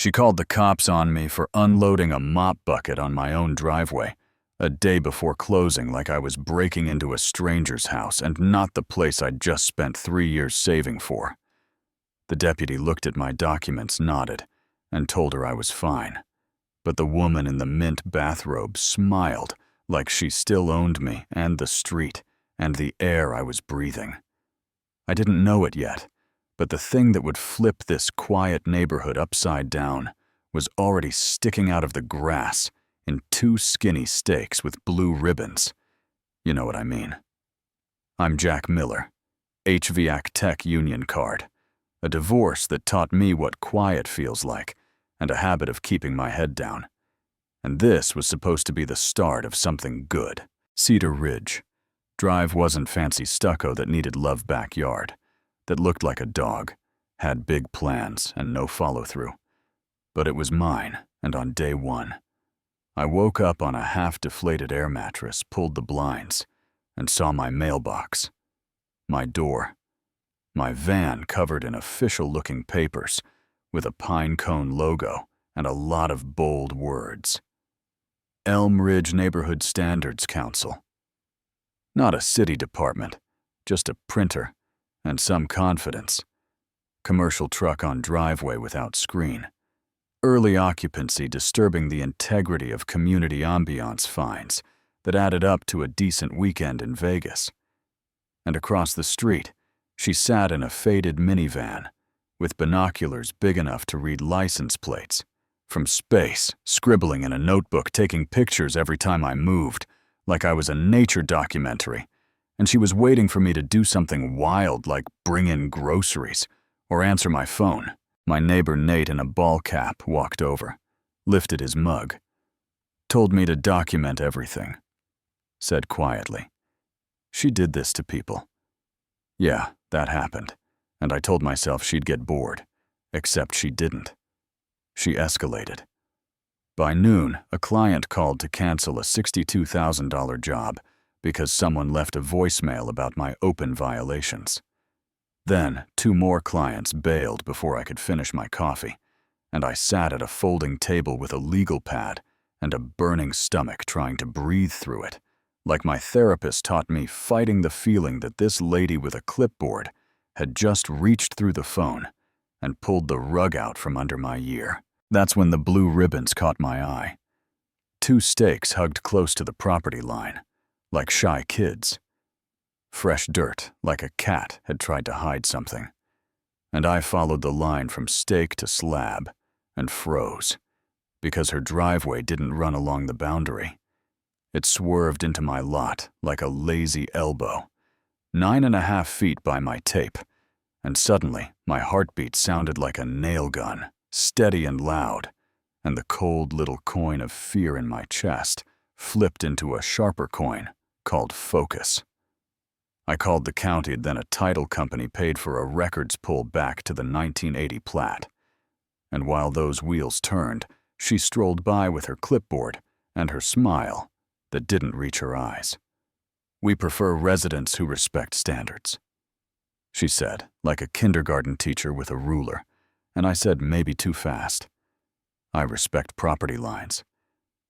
She called the cops on me for unloading a mop bucket on my own driveway, a day before closing, like I was breaking into a stranger's house and not the place I'd just spent 3 years saving for. The deputy looked at my documents, nodded, and told her I was fine. But the woman in the mint bathrobe smiled like she still owned me and the street and the air I was breathing. I didn't know it yet, but the thing that would flip this quiet neighborhood upside down was already sticking out of the grass in 2 skinny stakes with blue ribbons. You know what I mean. I'm Jack Miller, HVAC Tech Union card, a divorce that taught me what quiet feels like and a habit of keeping my head down. And this was supposed to be the start of something good. Cedar Ridge. Drive wasn't fancy stucco that needed love backyard, that looked like a dog, had big plans and no follow-through. But it was mine, and on day 1, I woke up on a half-deflated air mattress, pulled the blinds, and saw my mailbox, my door, my van covered in official-looking papers with a pine cone logo and a lot of bold words. Elm Ridge Neighborhood Standards Council. Not a city department, just a printer and some confidence. Commercial truck on driveway without screen. Early occupancy disturbing the integrity of community ambiance fines that added up to a decent weekend in Vegas. And across the street, she sat in a faded minivan with binoculars big enough to read license plates. From space, scribbling in a notebook, taking pictures every time I moved, like I was a nature documentary, and she was waiting for me to do something wild like bring in groceries or answer my phone. My neighbor Nate in a ball cap walked over, lifted his mug, told me to document everything, said quietly, "She did this to people." Yeah, that happened, and I told myself she'd get bored, except she didn't. She escalated. By noon, a client called to cancel a $62,000 job because someone left a voicemail about my open violations. Then, 2 more clients bailed before I could finish my coffee, and I sat at a folding table with a legal pad and a burning stomach trying to breathe through it, like my therapist taught me, fighting the feeling that this lady with a clipboard had just reached through the phone and pulled the rug out from under my ear. That's when the blue ribbons caught my eye. 2 stakes hugged close to the property line, like shy kids. Fresh dirt, like a cat had tried to hide something. And I followed the line from stake to slab and froze, because her driveway didn't run along the boundary. It swerved into my lot like a lazy elbow, 9.5 feet by my tape, and suddenly my heartbeat sounded like a nail gun, steady and loud, and the cold little coin of fear in my chest flipped into a sharper coin called focus. I called the county, then a title company paid for a records pull back to the 1980 plat. And while those wheels turned, she strolled by with her clipboard and her smile that didn't reach her eyes. "We prefer residents who respect standards," she said, like a kindergarten teacher with a ruler, and I said maybe too fast. "I respect property lines."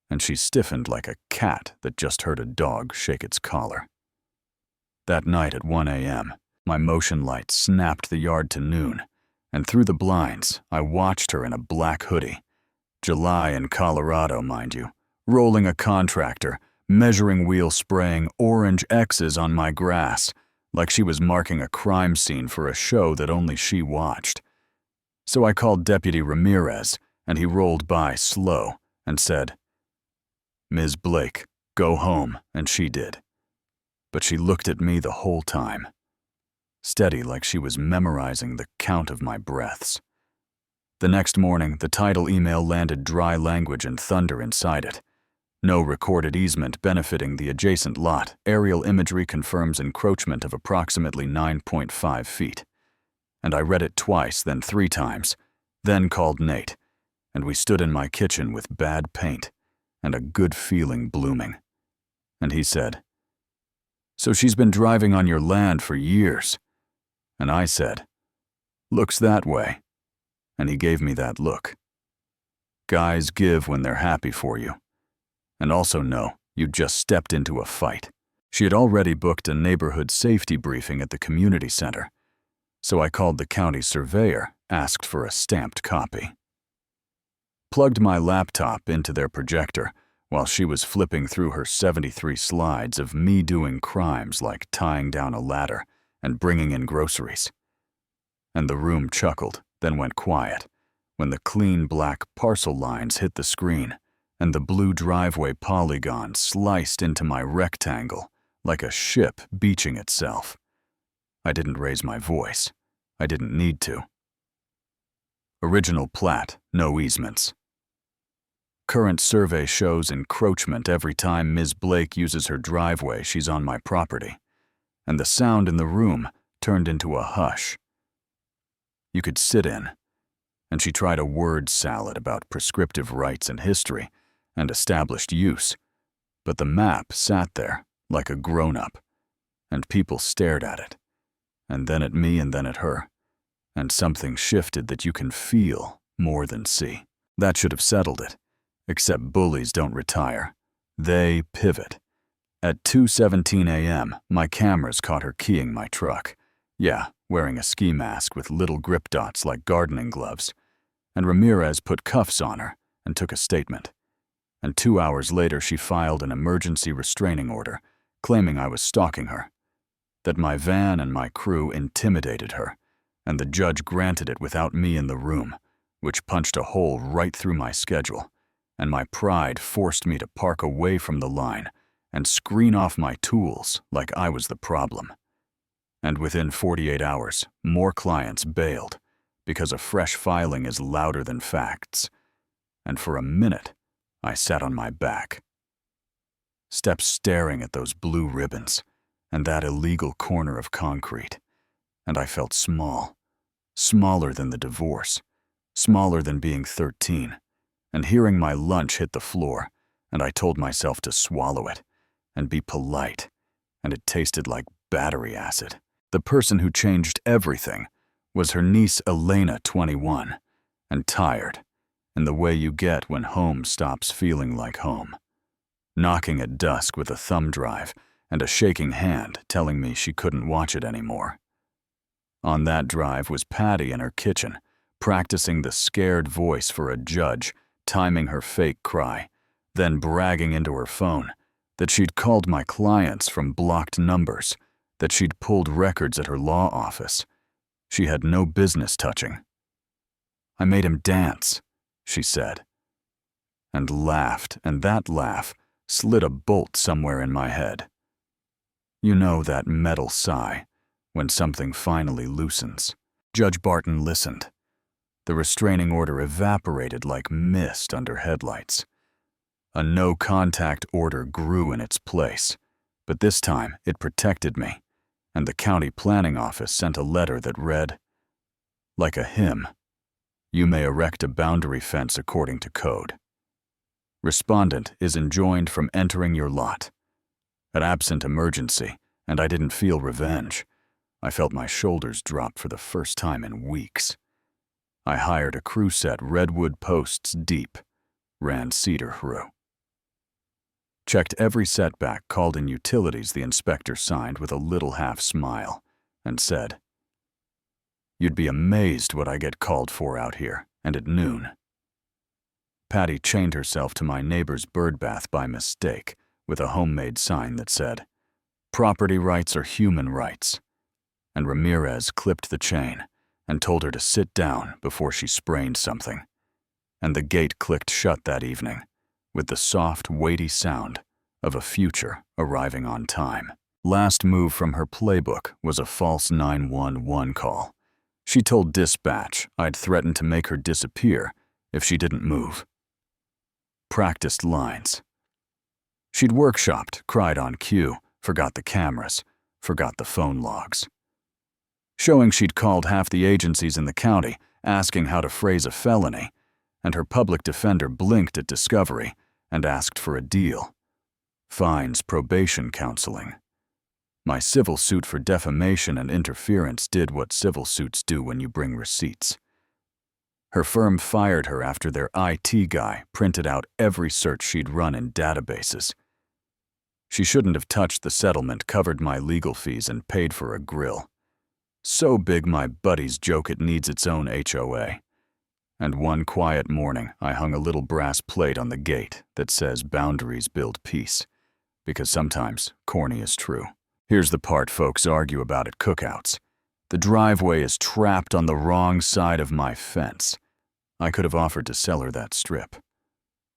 And she stiffened like a cat that just heard a dog shake its collar. That night at 1 a.m., my motion light snapped the yard to noon, and through the blinds, I watched her in a black hoodie. July in Colorado, mind you, rolling a contractor, measuring wheel spraying orange X's on my grass, like she was marking a crime scene for a show that only she watched. So I called Deputy Ramirez, and he rolled by slow and said, "Ms. Blake, go home," and she did. But she looked at me the whole time, steady like she was memorizing the count of my breaths. The next morning, the title email landed dry language and thunder inside it. No recorded easement benefiting the adjacent lot. Aerial imagery confirms encroachment of approximately 9.5 feet. And I read it twice, then 3 times, then called Nate, and we stood in my kitchen with bad paint and a good feeling blooming. And he said, "So she's been driving on your land for years." And I said, "Looks that way." And he gave me that look. Guys give when they're happy for you. And also know you just stepped into a fight. She had already booked a neighborhood safety briefing at the community center, so I called the county surveyor, asked for a stamped copy. Plugged my laptop into their projector while she was flipping through her 73 slides of me doing crimes like tying down a ladder and bringing in groceries. And the room chuckled, then went quiet, when the clean black parcel lines hit the screen and the blue driveway polygon sliced into my rectangle like a ship beaching itself. I didn't raise my voice. I didn't need to. Original plat, no easements. Current survey shows encroachment every time Ms. Blake uses her driveway. She's on my property. And the sound in the room turned into a hush. You could sit in, and she tried a word salad about prescriptive rights and history and established use, but the map sat there like a grown-up, and people stared at it, and then at me and then at her, and something shifted that you can feel more than see. That should have settled it, except bullies don't retire. They pivot. At 2:17 a.m., my cameras caught her keying my truck. Yeah, wearing a ski mask with little grip dots like gardening gloves. And Ramirez put cuffs on her and took a statement. And 2 hours later, she filed an emergency restraining order, claiming I was stalking her, that my van and my crew intimidated her, and the judge granted it without me in the room, which punched a hole right through my schedule, and my pride forced me to park away from the line and screen off my tools like I was the problem. And within 48 hours, more clients bailed because a fresh filing is louder than facts. And for a minute, I sat on my back, steps staring at those blue ribbons and that illegal corner of concrete, and I felt small, smaller than the divorce, smaller than being 13, and hearing my lunch hit the floor, and I told myself to swallow it and be polite, and it tasted like battery acid. The person who changed everything was her niece Elena, 21, and tired, in the way you get when home stops feeling like home. Knocking at dusk with a thumb drive and a shaking hand telling me she couldn't watch it anymore. On that drive was Patty in her kitchen, practicing the scared voice for a judge, timing her fake cry, then bragging into her phone that she'd called my clients from blocked numbers, that she'd pulled records at her law office. She had no business touching. I made him dance, she said, and laughed, and that laugh slid a bolt somewhere in my head. You know that metal sigh when something finally loosens. Judge Barton listened. The restraining order evaporated like mist under headlights. A no-contact order grew in its place, but this time it protected me, and the county planning office sent a letter that read, like a hymn, "You may erect a boundary fence according to code. Respondent is enjoined from entering your lot. An absent emergency, and I didn't feel revenge. I felt my shoulders drop for the first time in weeks. I hired a crew set redwood posts deep, ran cedar through. Checked every setback, called in utilities the inspector signed with a little half smile, and said, "You'd be amazed what I get called for out here, and at noon." Patty chained herself to my neighbor's birdbath by mistake with a homemade sign that said, "Property rights are human rights." And Ramirez clipped the chain and told her to sit down before she sprained something. And the gate clicked shut that evening, with the soft, weighty sound of a future arriving on time. Last move from her playbook was a false 911 call. She told dispatch I'd threatened to make her disappear if she didn't move. Practiced lines. She'd workshopped, cried on cue, forgot the cameras, forgot the phone logs. Showing she'd called half the agencies in the county, asking how to phrase a felony, and her public defender blinked at discovery and asked for a deal. Fines, probation counseling. My civil suit for defamation and interference did what civil suits do when you bring receipts. Her firm fired her after their IT guy printed out every search she'd run in databases. She shouldn't have touched the settlement, covered my legal fees, and paid for a grill. So big my buddies joke it needs its own HOA. And one quiet morning, I hung a little brass plate on the gate that says boundaries build peace, because sometimes corny is true. Here's the part folks argue about at cookouts. The driveway is trapped on the wrong side of my fence. I could have offered to sell her that strip.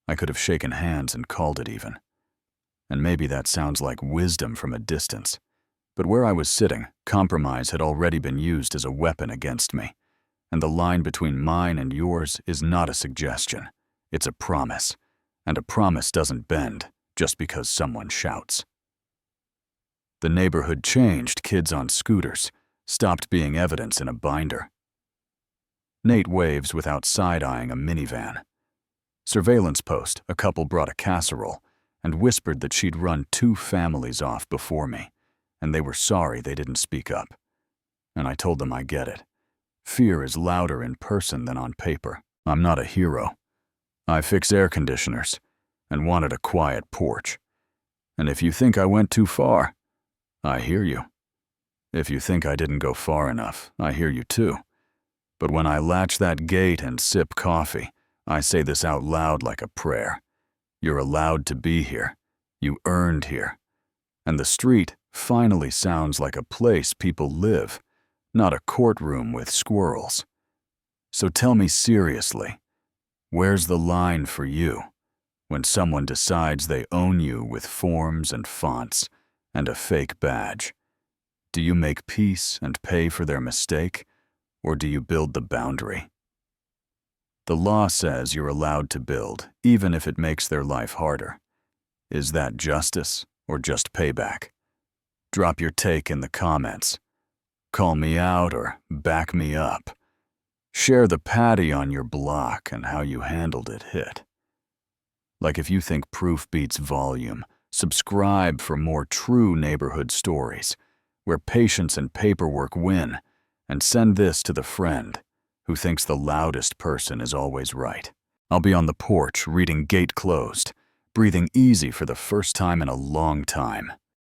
I could have shaken hands and called it even. And maybe that sounds like wisdom from a distance. But where I was sitting, compromise had already been used as a weapon against me. And the line between mine and yours is not a suggestion. It's a promise. And a promise doesn't bend just because someone shouts. The neighborhood changed. Kids on scooters stopped being evidence in a binder. Nate waves without side-eyeing a minivan. Surveillance post, a couple brought a casserole and whispered that she'd run 2 families off before me, and they were sorry they didn't speak up. And I told them I get it. Fear is louder in person than on paper. I'm not a hero. I fix air conditioners and wanted a quiet porch. And if you think I went too far, I hear you. If you think I didn't go far enough, I hear you too. But when I latch that gate and sip coffee, I say this out loud like a prayer. You're allowed to be here. You earned here. And the street finally sounds like a place people live, not a courtroom with squirrels. So tell me seriously, where's the line for you when someone decides they own you with forms and fonts and a fake badge? Do you make peace and pay for their mistake, or do you build the boundary? The law says you're allowed to build, even if it makes their life harder. Is that justice or just payback? Drop your take in the comments. Call me out or back me up. Share the patty on your block and how you handled it hit. Like if you think proof beats volume, subscribe for more true neighborhood stories, where patience and paperwork win, and send this to the friend who thinks the loudest person is always right. I'll be on the porch reading Gate Closed, breathing easy for the first time in a long time.